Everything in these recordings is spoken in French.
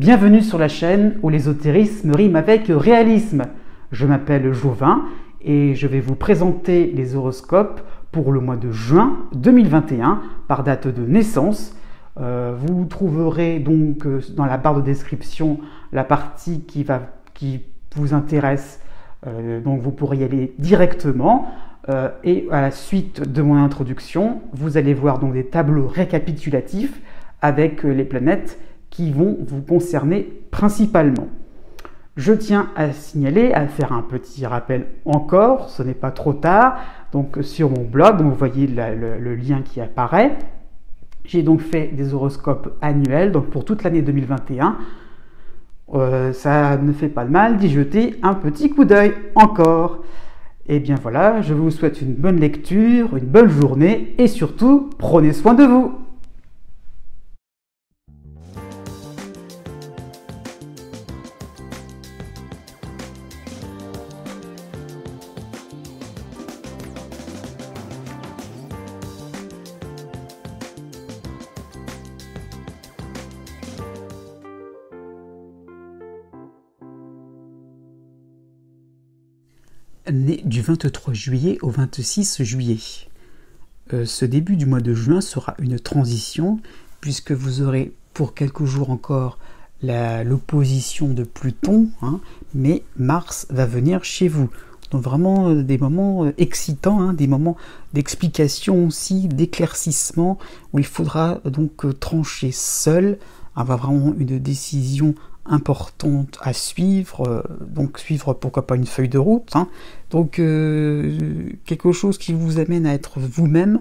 Bienvenue sur la chaîne où l'ésotérisme rime avec réalisme. Je m'appelle Jovin et je vais vous présenter les horoscopes pour le mois de juin 2021 par date de naissance. Vous trouverez donc dans la barre de description la partie qui vous intéresse, donc vous pourrez y aller directement. Et à la suite de mon introduction, vous allez voir donc des tableaux récapitulatifs avec les planètes qui vont vous concerner principalement. Je tiens à signaler, à faire un petit rappel encore, ce n'est pas trop tard, donc sur mon blog, donc vous voyez le lien qui apparaît. J'ai donc fait des horoscopes annuels, donc pour toute l'année 2021. Ça ne fait pas de mal d'y jeter un petit coup d'œil encore. Et bien voilà, je vous souhaite une bonne lecture, une bonne journée et surtout, prenez soin de vous. Né du 23 juillet au 26 juillet. Ce début du mois de juin sera une transition puisque vous aurez pour quelques jours encore l'opposition de Pluton, mais Mars va venir chez vous. Donc vraiment des moments excitants, des moments d'explication aussi, d'éclaircissement, où il faudra donc trancher seul, avoir vraiment une décision importante à suivre, donc suivre pourquoi pas une feuille de route, donc quelque chose qui vous amène à être vous-même,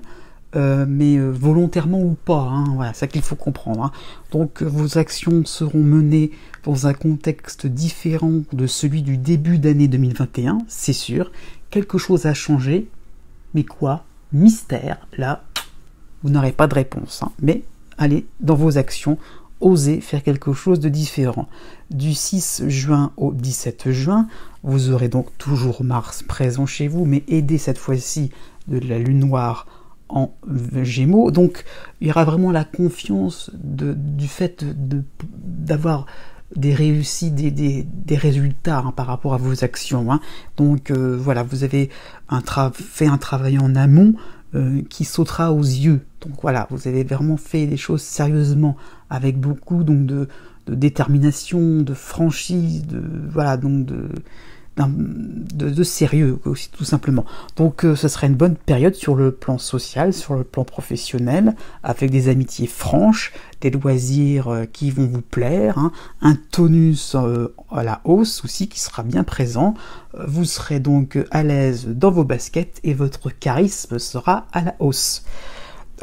mais volontairement ou pas, voilà, c'est ça qu'il faut comprendre, Donc vos actions seront menées dans un contexte différent de celui du début d'année 2021, c'est sûr, quelque chose a changé, mais quoi? Mystère, là, vous n'aurez pas de réponse, mais allez dans vos actions, osez faire quelque chose de différent. Du 6 juin au 17 juin, vous aurez donc toujours Mars présent chez vous, mais aidé cette fois-ci de la lune noire en Gémeaux. Donc il y aura vraiment la confiance du fait d'avoir des réussites, des résultats par rapport à vos actions. Donc voilà, vous avez fait un travail en amont qui sautera aux yeux. Donc voilà, vous avez vraiment fait des choses sérieusement, avec beaucoup donc de détermination, de franchise, de sérieux aussi, tout simplement. Donc ce serait une bonne période sur le plan social, sur le plan professionnel, avec des amitiés franches, des loisirs qui vont vous plaire, un tonus à la hausse aussi qui sera bien présent. Vous serez donc à l'aise dans vos baskets et votre charisme sera à la hausse.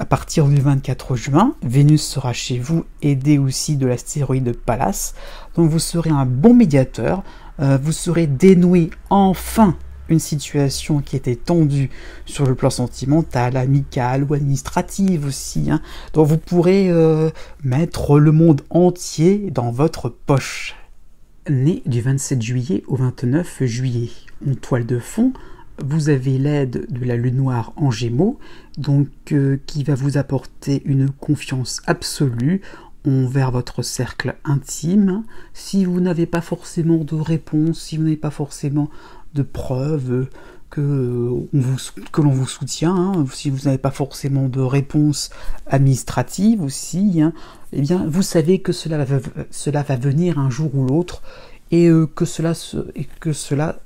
À partir du 24 juin, Vénus sera chez vous, aidée aussi de l'astéroïde Pallas. Donc vous serez un bon médiateur, vous saurez dénouer enfin une situation qui était tendue sur le plan sentimental, amical ou administratif aussi. Donc vous pourrez mettre le monde entier dans votre poche. Né du 27 juillet au 29 juillet, en toile de fond, vous avez l'aide de la lune noire en Gémeaux, donc qui va vous apporter une confiance absolue envers votre cercle intime. Si vous n'avez pas forcément de réponse, si vous n'avez pas forcément de preuves que l'on vous soutient, si vous n'avez pas forcément de réponse administrative aussi, eh bien vous savez que cela va venir un jour ou l'autre et que cela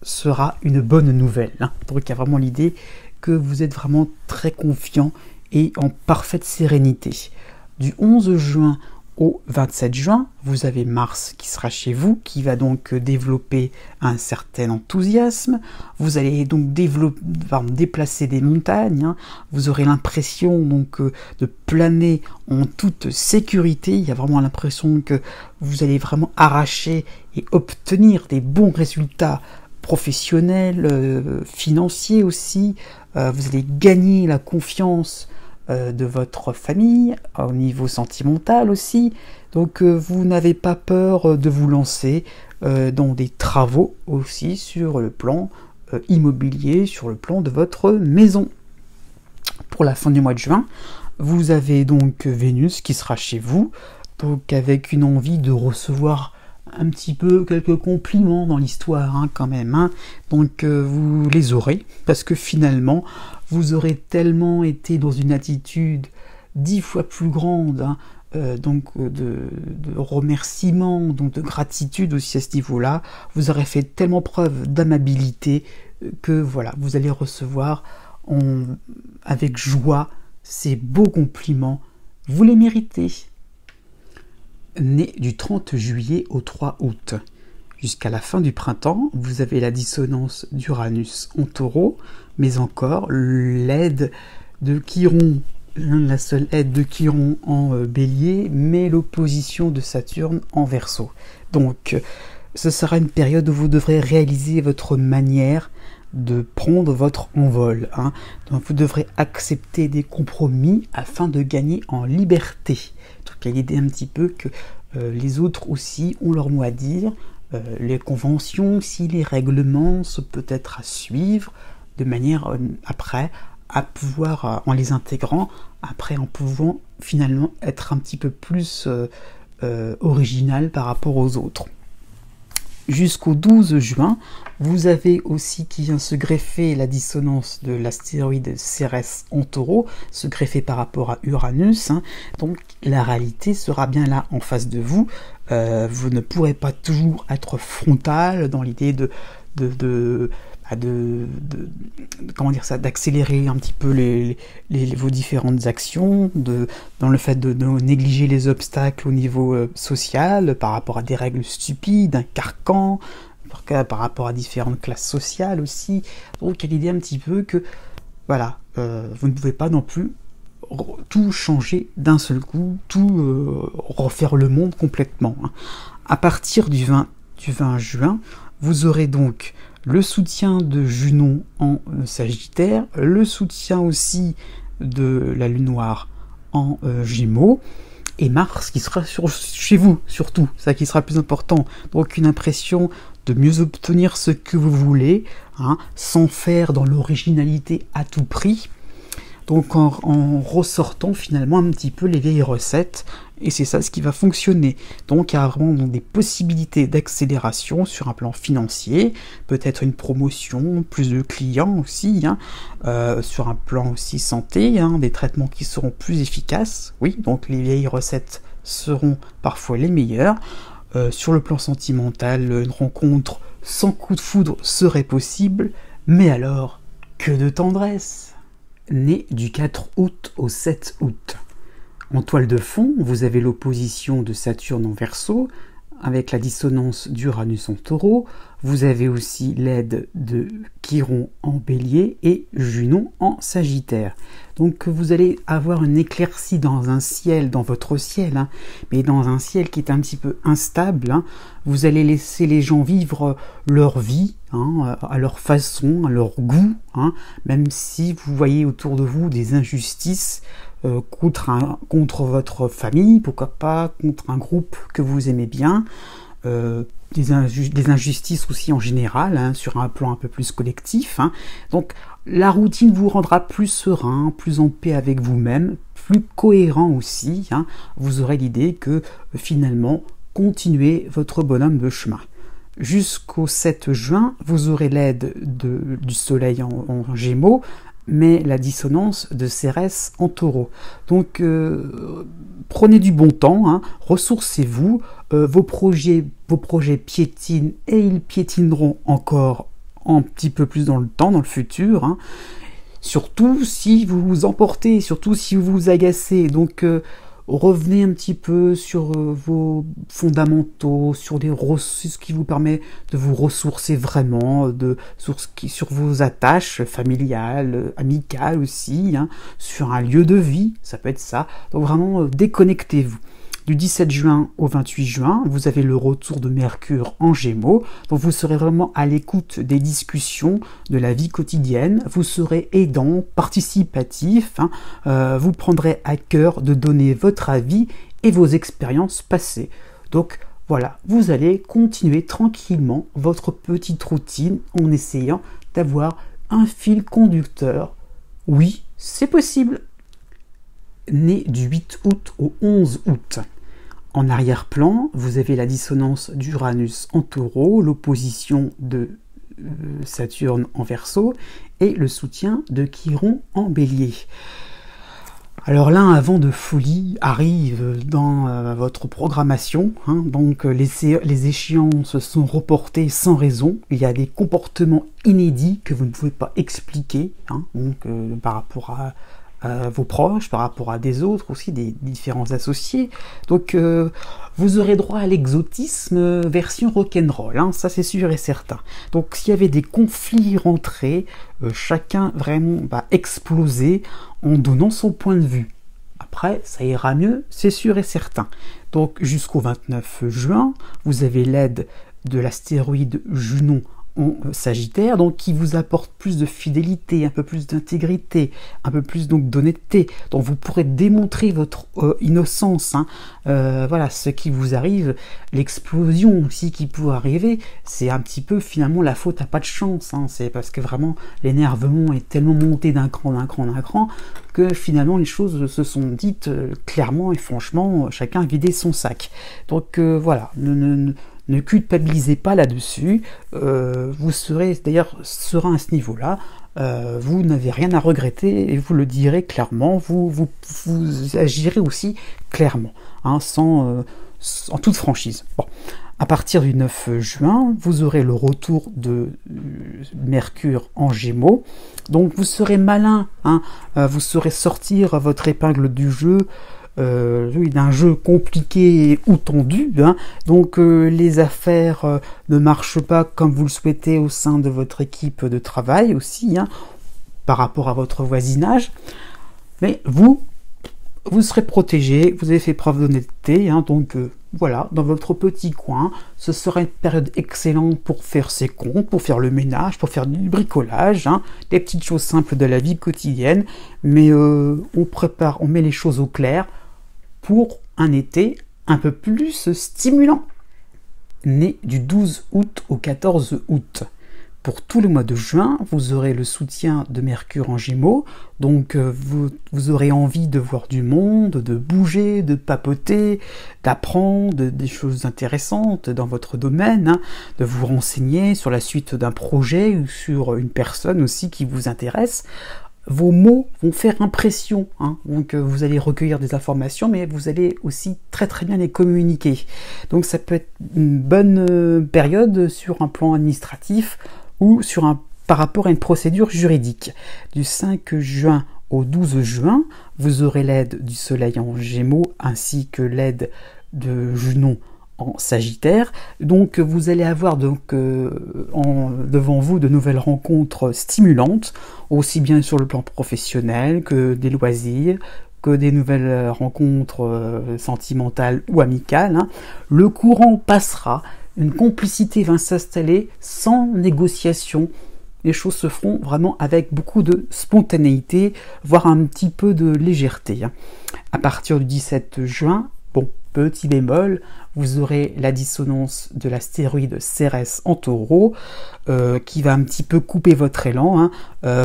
sera une bonne nouvelle. Donc il y a vraiment l'idée que vous êtes vraiment très confiant et en parfaite sérénité. Du 11 juin au 27 juin, vous avez Mars qui sera chez vous, qui va donc développer un certain enthousiasme. Vous allez donc déplacer des montagnes. Vous aurez l'impression donc de planer en toute sécurité. Il y a vraiment l'impression que vous allez vraiment arracher et obtenir des bons résultats professionnels, financiers aussi. Vous allez gagner la confiance de votre famille, au niveau sentimental aussi. Donc vous n'avez pas peur de vous lancer dans des travaux aussi sur le plan immobilier, sur le plan de votre maison. Pour la fin du mois de juin, vous avez donc Vénus qui sera chez vous, donc avec une envie de recevoir un petit peu quelques compliments dans l'histoire, hein, quand même, hein. Donc vous les aurez, parce que finalement, vous aurez tellement été dans une attitude 10 fois plus grande, hein, donc de remerciement, donc de gratitude aussi à ce niveau-là. Vous aurez fait tellement preuve d'amabilité que voilà, vous allez recevoir avec joie ces beaux compliments. Vous les méritez. Né du 30 juillet au 3 août. Jusqu'à la fin du printemps, vous avez la dissonance d'Uranus en taureau, mais encore l'aide de Chiron, la seule aide de Chiron en bélier, mais l'opposition de Saturne en verseau. Donc, ce sera une période où vous devrez réaliser votre manière de prendre votre envol, hein. Donc vous devrez accepter des compromis afin de gagner en liberté. Donc il y a l'idée un petit peu que les autres aussi ont leur mot à dire, les conventions aussi, les règlements sont peut-être à suivre, de manière après à pouvoir, en les intégrant, après en pouvant finalement être un petit peu plus original par rapport aux autres. Jusqu'au 12 juin, vous avez aussi qui vient se greffer la dissonance de l'astéroïde Cérès en taureau, se greffer par rapport à Uranus, hein. Donc la réalité sera bien là en face de vous. Vous ne pourrez pas toujours être frontal dans l'idée comment dire ça, d'accélérer un petit peu vos différentes actions, dans le fait de négliger les obstacles au niveau social, par rapport à des règles stupides, un carcan, par rapport à différentes classes sociales aussi. Donc il y a l'idée un petit peu que, voilà, vous ne pouvez pas non plus tout changer d'un seul coup, tout refaire le monde complètement, hein. À partir du 20 juin, vous aurez donc le soutien de Junon en Sagittaire, le soutien aussi de la Lune Noire en Gémeaux, et Mars qui sera chez vous, surtout, ça qui sera le plus important. Donc une impression de mieux obtenir ce que vous voulez, hein, sans faire dans l'originalité à tout prix. Donc en ressortant finalement un petit peu les vieilles recettes, et c'est ça ce qui va fonctionner. Donc il y a vraiment des possibilités d'accélération sur un plan financier, peut-être une promotion, plus de clients aussi, hein, sur un plan aussi santé, hein, des traitements qui seront plus efficaces. Oui, donc les vieilles recettes seront parfois les meilleures. Sur le plan sentimental, une rencontre sans coup de foudre serait possible, mais alors, que de tendresse! Né du 4 août au 7 août. En toile de fond, vous avez l'opposition de Saturne en Verseau, avec la dissonance d'Uranus en Taureau. Vous avez aussi l'aide de Chiron en Bélier et Junon en Sagittaire. Donc vous allez avoir une éclaircie dans un ciel, dans votre ciel, hein, mais dans un ciel qui est un petit peu instable, hein. Vous allez laisser les gens vivre leur vie, hein, à leur façon, à leur goût, hein, même si vous voyez autour de vous des injustices contre votre famille, pourquoi pas contre un groupe que vous aimez bien, des injustices aussi en général, hein, sur un plan un peu plus collectif, hein. Donc la routine vous rendra plus serein, plus en paix avec vous-même, plus cohérent aussi, hein. Vous aurez l'idée que finalement, continuez votre bonhomme de chemin. Jusqu'au 7 juin, vous aurez l'aide du soleil en Gémeaux, mais la dissonance de Cérès en Taureau. Donc prenez du bon temps, hein, ressourcez-vous, vos projets piétinent et ils piétineront encore un petit peu plus dans le temps, dans le futur, hein. Surtout si vous vous emportez, surtout si vous vous agacez. Donc revenez un petit peu sur vos fondamentaux, sur ce qui vous permet de vous ressourcer vraiment, sur vos attaches familiales, amicales aussi, hein, sur un lieu de vie, ça peut être ça. Donc vraiment, déconnectez-vous. Du 17 juin au 28 juin, vous avez le retour de Mercure en Gémeaux, donc vous serez vraiment à l'écoute des discussions de la vie quotidienne, vous serez aidant, participatif, hein, vous prendrez à cœur de donner votre avis et vos expériences passées. Donc voilà, vous allez continuer tranquillement votre petite routine en essayant d'avoir un fil conducteur. Oui, c'est possible. Né du 8 août au 11 août. En arrière-plan, vous avez la dissonance d'Uranus en Taureau, l'opposition de Saturne en Verseau et le soutien de Chiron en Bélier. Alors là, un vent de folie arrive dans votre programmation, hein, donc les échéances sont reportées sans raison, il y a des comportements inédits que vous ne pouvez pas expliquer, hein, donc par rapport à vos proches, par rapport à des autres aussi, des différents associés. Donc vous aurez droit à l'exotisme version rock'n'roll, hein, ça c'est sûr et certain. Donc s'il y avait des conflits rentrés, chacun vraiment va exploser en donnant son point de vue. Après, ça ira mieux, c'est sûr et certain. Donc jusqu'au 29 juin, vous avez l'aide de l'astéroïde Junon en Sagittaire, donc qui vous apporte plus de fidélité, un peu plus d'intégrité, un peu plus donc d'honnêteté. Donc vous pourrez démontrer votre innocence. Hein. Voilà, ce qui vous arrive, l'explosion aussi qui peut arriver, c'est un petit peu finalement la faute à pas de chance. Hein. C'est parce que vraiment l'énervement est tellement monté d'un cran, que finalement les choses se sont dites clairement et franchement, chacun a vidé son sac. Donc voilà, ne culpabilisez pas là-dessus, vous serez d'ailleurs serein à ce niveau-là, vous n'avez rien à regretter et vous le direz clairement, vous agirez aussi clairement, hein, en toute franchise. Bon. À partir du 9 juin, vous aurez le retour de Mercure en Gémeaux, donc vous serez malin, hein, vous saurez sortir votre épingle du jeu, d'un jeu compliqué ou tendu, hein. Donc les affaires ne marchent pas comme vous le souhaitez au sein de votre équipe de travail aussi, hein, par rapport à votre voisinage, mais vous serez protégé, vous avez fait preuve d'honnêteté, hein, donc voilà, dans votre petit coin, ce sera une période excellente pour faire ses comptes, pour faire le ménage, pour faire du bricolage, hein, des petites choses simples de la vie quotidienne, mais on met les choses au clair pour un été un peu plus stimulant. Né du 12 août au 14 août. Pour tout le mois de juin, vous aurez le soutien de Mercure en Gémeaux, donc vous aurez envie de voir du monde, de bouger, de papoter, d'apprendre des choses intéressantes dans votre domaine, hein, de vous renseigner sur la suite d'un projet ou sur une personne aussi qui vous intéresse. Vos mots vont faire impression, hein. Donc vous allez recueillir des informations, mais vous allez aussi très bien les communiquer. Donc ça peut être une bonne période sur un plan administratif ou par rapport à une procédure juridique. Du 5 juin au 12 juin, vous aurez l'aide du Soleil en Gémeaux ainsi que l'aide de Junon en Sagittaire, donc vous allez avoir devant vous de nouvelles rencontres stimulantes, aussi bien sur le plan professionnel que des loisirs, que des nouvelles rencontres sentimentales ou amicales, hein. Le courant passera, une complicité va s'installer sans négociation, les choses se feront vraiment avec beaucoup de spontanéité, voire un petit peu de légèreté, hein. À partir du 17 juin, bon, petit bémol, vous aurez la dissonance de l'astéroïde Cérès en Taureau, qui va un petit peu couper votre élan, hein.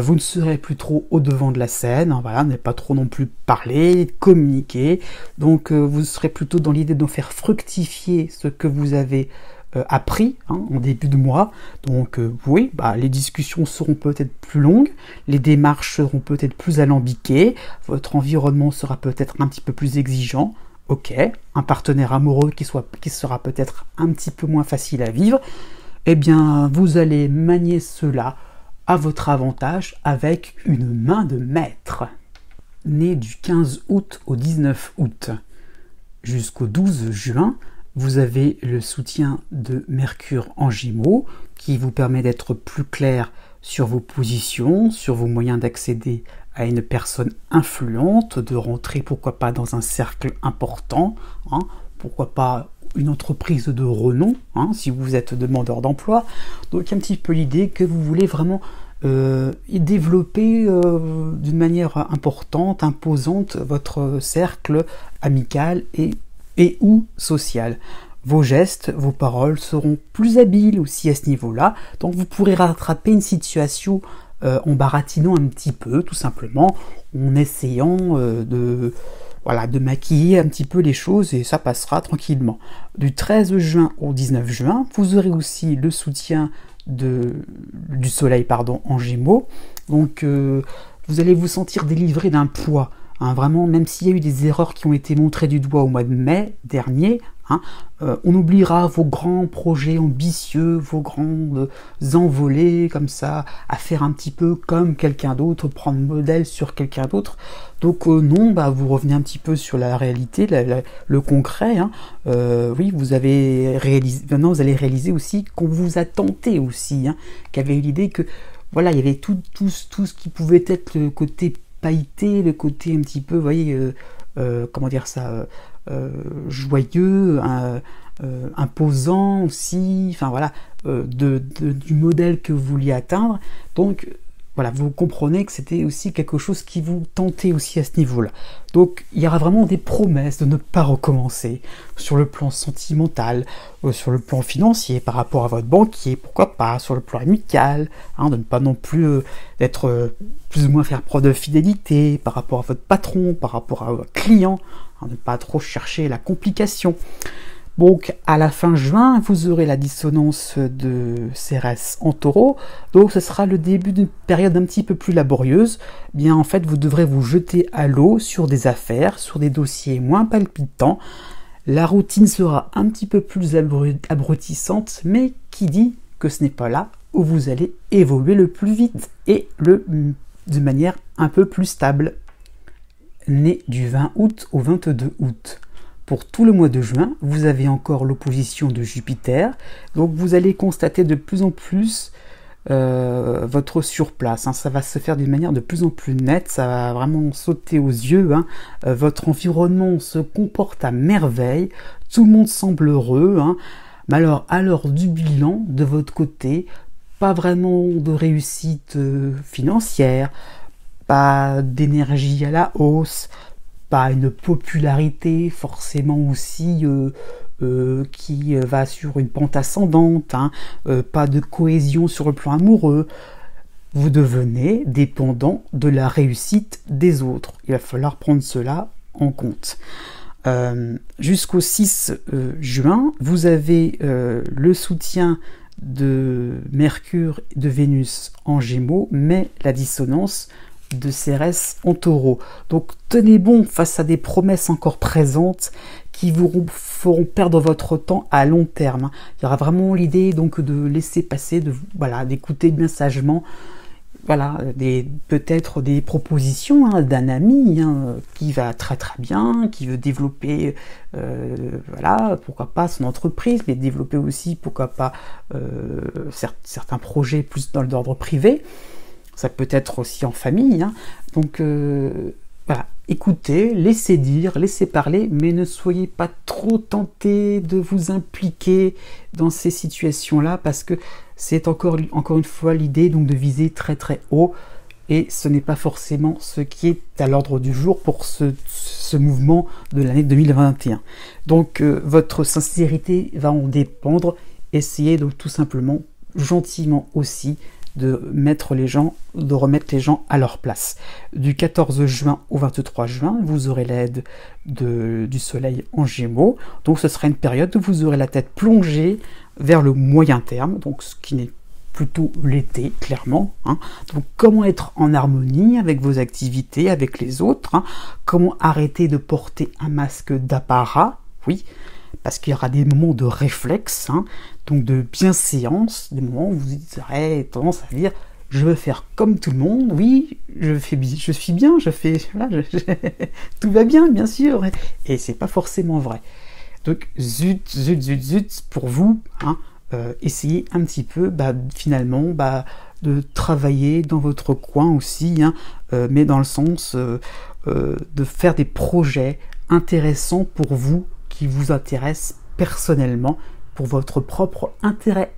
Vous ne serez plus trop au devant de la scène, hein, voilà, n'allez pas trop non plus parler, communiquer, donc vous serez plutôt dans l'idée de faire fructifier ce que vous avez appris, hein, en début de mois. Donc oui, les discussions seront peut-être plus longues, les démarches seront peut-être plus alambiquées, votre environnement sera peut-être un petit peu plus exigeant. Ok, un partenaire amoureux qui sera peut-être un petit peu moins facile à vivre, eh bien vous allez manier cela à votre avantage avec une main de maître. Né du 15 août au 19 août jusqu'au 12 juin, vous avez le soutien de Mercure en Gémeaux qui vous permet d'être plus clair sur vos positions, sur vos moyens d'accéder à une personne influente, de rentrer pourquoi pas dans un cercle important, hein, pourquoi pas une entreprise de renom, hein, si vous êtes demandeur d'emploi. Donc un petit peu l'idée que vous voulez vraiment développer d'une manière importante, imposante, votre cercle amical et ou social. Vos gestes, vos paroles seront plus habiles aussi à ce niveau-là, donc vous pourrez rattraper une situation en baratinant un petit peu, tout simplement, en essayant voilà, de maquiller un petit peu les choses et ça passera tranquillement. Du 13 juin au 19 juin, vous aurez aussi le soutien du soleil en Gémeaux. Donc vous allez vous sentir délivré d'un poids. Hein, vraiment, même s'il y a eu des erreurs qui ont été montrées du doigt au mois de mai dernier, hein, on oubliera vos grands projets ambitieux, vos grandes envolées comme ça, à faire un petit peu comme quelqu'un d'autre, prendre modèle sur quelqu'un d'autre. Donc non, vous revenez un petit peu sur la réalité, le concret. Hein. Oui, vous avez réalisé. Maintenant, vous allez réaliser aussi qu'on vous a tenté aussi, hein, qu'il y avait eu l'idée que voilà, il y avait tout ce qui pouvait être le côté pailleté, le côté un petit peu, vous voyez, comment dire ça, joyeux, imposant aussi, enfin voilà, du modèle que vous vouliez atteindre. Donc voilà, vous comprenez que c'était aussi quelque chose qui vous tentait aussi à ce niveau-là. Donc il y aura vraiment des promesses de ne pas recommencer sur le plan sentimental, sur le plan financier par rapport à votre banquier, pourquoi pas, sur le plan amical, hein, de ne pas non plus d'être plus ou moins faire preuve de fidélité par rapport à votre patron, par rapport à votre client, hein, de ne pas trop chercher la complication. Donc à la fin juin, vous aurez la dissonance de Cérès en Taureau, donc ce sera le début d'une période un petit peu plus laborieuse. Bien en fait, vous devrez vous jeter à l'eau sur des affaires, sur des dossiers moins palpitants. La routine sera un petit peu plus abrutissante, mais qui dit que ce n'est pas là où vous allez évoluer le plus vite et de manière un peu plus stable. Né du 20 août au 22 août. Pour tout le mois de juin, vous avez encore l'opposition de Jupiter, donc vous allez constater de plus en plus votre surplace, hein. Ça va se faire d'une manière de plus en plus nette, ça va vraiment sauter aux yeux, hein. Votre environnement se comporte à merveille, tout le monde semble heureux, hein. Mais alors, à l'heure du bilan, de votre côté, pas vraiment de réussite financière, pas d'énergie à la hausse, pas une popularité forcément aussi qui va sur une pente ascendante, hein, pas de cohésion sur le plan amoureux. Vous devenez dépendant de la réussite des autres. Il va falloir prendre cela en compte. Jusqu'au 6 juin, vous avez le soutien de Mercure et de Vénus en Gémeaux, mais la dissonance de Cérès en Taureau. Donc tenez bon face à des promesses encore présentes qui vous feront perdre votre temps à long terme. Il y aura vraiment l'idée donc de laisser passer, d'écouter bien sagement, peut-être des propositions, hein, d'un ami, hein, qui va très très bien, qui veut développer, pourquoi pas son entreprise, mais développer aussi, pourquoi pas, certains projets plus dans l'ordre privé. Ça peut être aussi en famille, hein. Donc écoutez, laissez dire, laissez parler, mais ne soyez pas trop tentés de vous impliquer dans ces situations-là, parce que c'est encore une fois l'idée donc de viser très très haut, et ce n'est pas forcément ce qui est à l'ordre du jour pour ce mouvement de l'année 2021. Donc votre sincérité va en dépendre. Essayez donc tout simplement, gentiment aussi, de remettre les gens à leur place. Du 14 juin au 23 juin, vous aurez l'aide du soleil en Gémeaux, donc ce sera une période où vous aurez la tête plongée vers le moyen terme, donc ce qui n'est plutôt l'été, clairement, hein. Donc comment être en harmonie avec vos activités, avec les autres, hein. Comment arrêter de porter un masque d'apparat, oui, parce qu'il y aura des moments de réflexe, hein, donc de bienséance, des moments où vous aurez tendance à dire « je veux faire comme tout le monde, oui, je suis bien, tout va bien, bien sûr », et c'est pas forcément vrai. Donc zut, pour vous, hein, essayez un petit peu, finalement, de travailler dans votre coin aussi, hein, mais dans le sens de faire des projets intéressants pour vous, qui vous intéressent personnellement, pour votre propre intérêt